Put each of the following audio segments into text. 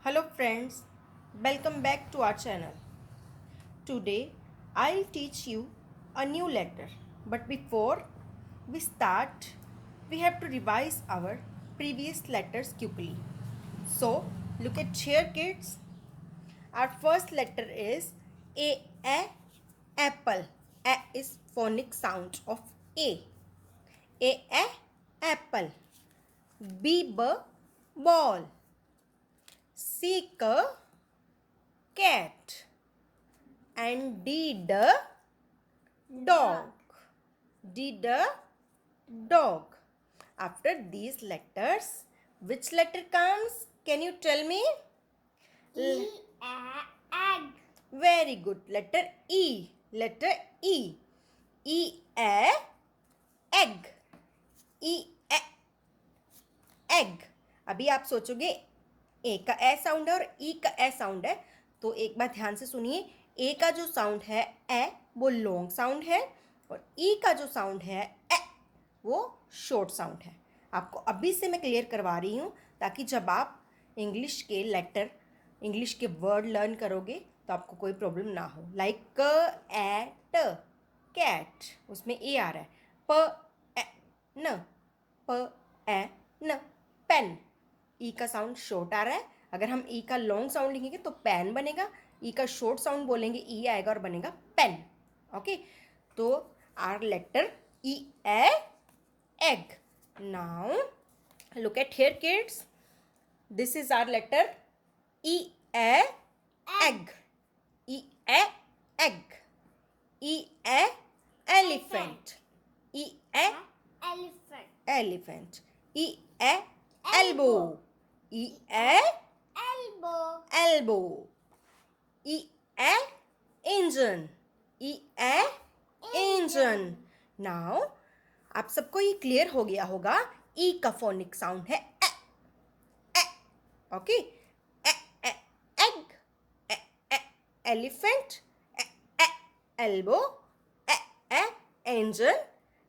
Hello friends, welcome back to our channel. Today I'll teach you a new letter. But before we start, we have to revise our previous letters quickly. So look at here kids. Our first letter is A, apple. A is phonic sound of A. A, apple. B, ball. C, cat. And D, dog. D, dog. After these letters, which letter comes? Can you tell me? E, egg. Very good. Letter E. Letter E. E, egg. E, egg. अभी आप सोचोगे ए का ए sound है और ई का ए sound है, तो एक बार ध्यान से सुनिए. ए का जो साउंड है ए वो लॉन्ग साउंड है और ई का जो साउंड है ए वो शॉर्ट साउंड है. आपको अभी से मैं क्लियर करवा रही हूँ ताकि जब आप इंग्लिश के लेटर इंग्लिश के वर्ड लर्न करोगे तो आपको कोई प्रॉब्लम ना हो. लाइक एट कैट, उसमें ए आ रहा है. प ए न पेन. ई का साउंड शॉर्ट आ रहा है. अगर हम ई का लॉन्ग साउंड लिखेंगे तो पैन बनेगा. ई का शॉर्ट साउंड बोलेंगे ई आएगा और बनेगा पेन. ओके, तो our letter E egg. Now look at here kids. This is our letter E, egg. E, egg. E, elephant. E, Elephant. elephant. E, elbow. E, Elbow. elbow. E, engine. E, engine. Now आप सबको ये clear हो गया होगा. ई का phonic sound है ए. Okay, egg, elephant, elbow, engine,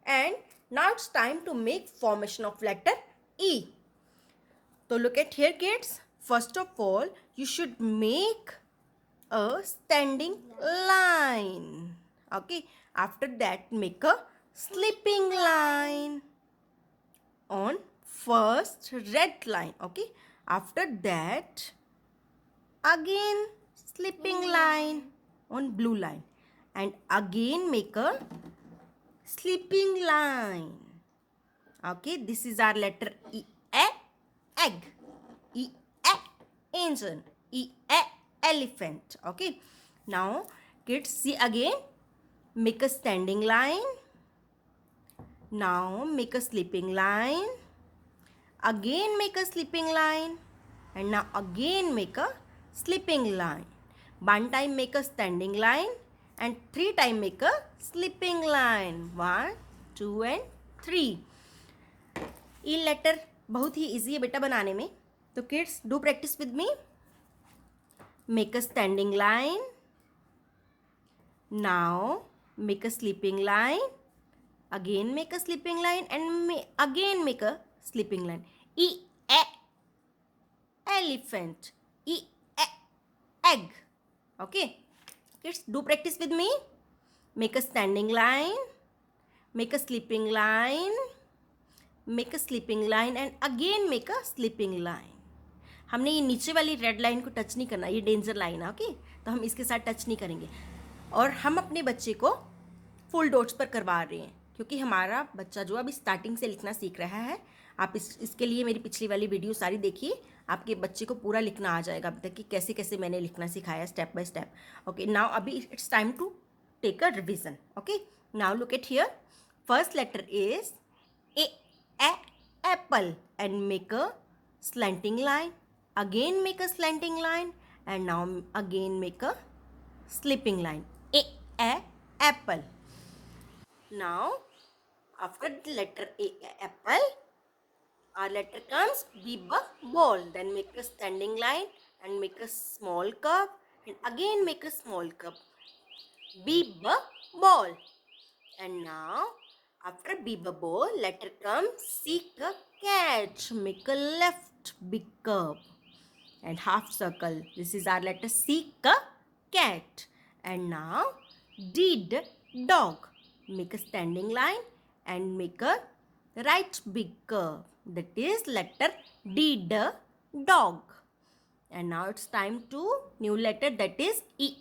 and now it's time to make formation of letter E. So look at here kids. First of all, you should make a standing line. Okay, after that make a sleeping line on first red line. Okay, after that again sleeping line on blue line and again make a sleeping line. Okay, this is our letter E, egg. E, engine. E, elephant. Okay, now kids see again, make a standing line. Now make a sleeping line. Again make a sleeping line. And now again make a sleeping line. One time make a standing line. And 3 times make a sleeping line. 1, 2 and 3. E letter बहुत ही easy है बेटा बनाने में. तो kids do practice with me. Make a standing line. Now make a sleeping line. Again make a sleeping line and again make a sleeping line. E, elephant. E, egg. Okay, kids do practice with me. Make a standing line, make a sleeping line, make a sleeping line and again make a sleeping line. हमने ये नीचे वाली red line को touch नहीं करना, ये danger line है. Okay, तो हम इसके साथ टच नहीं करेंगे. और हम अपने बच्चे को फुल डॉट्स पर करवा रहे हैं क्योंकि हमारा बच्चा जो अभी स्टार्टिंग से लिखना सीख रहा है. आप इसके लिए मेरी पिछली वाली वीडियो सारी देखिए. आपके बच्चे को पूरा लिखना आ जाएगा अभी तक कि कैसे कैसे मैंने लिखना सिखाया step by step. Okay, now अभी it's time to take a revision. Okay, now look at here. First letter is A, apple and make a slanting line. Again make a slanting line and now again make a sleeping line. A, apple. Now, after the letter A, apple, our letter comes B, ball. Then make a standing line and make a small curve and again make a small curve. B, ball. And now, after B, ball, letter comes C, cat. Make a left big curve. and half circle. This is our letter C, cat. And now D, dog. Make a standing line and make a right big curve. That is letter D, dog. And now it's time to new letter, that is E,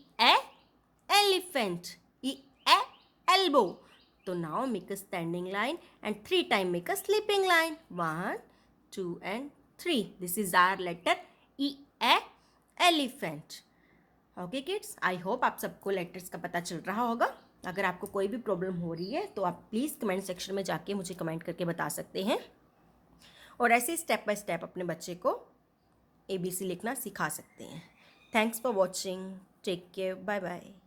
elephant. E, elbow. So now make a standing line and 3 times make a sleeping line. 1, 2 and 3. This is our letter E, elephant. Okay kids, I hope आप सबको letters का पता चल रहा होगा. अगर आपको कोई भी प्रॉब्लम हो रही है तो आप प्लीज़ कमेंट सेक्शन में जाके मुझे कमेंट करके बता सकते हैं, और ऐसे स्टेप बाय स्टेप अपने बच्चे को ABC लिखना सिखा सकते हैं. Thanks for watching. Take care. Bye bye.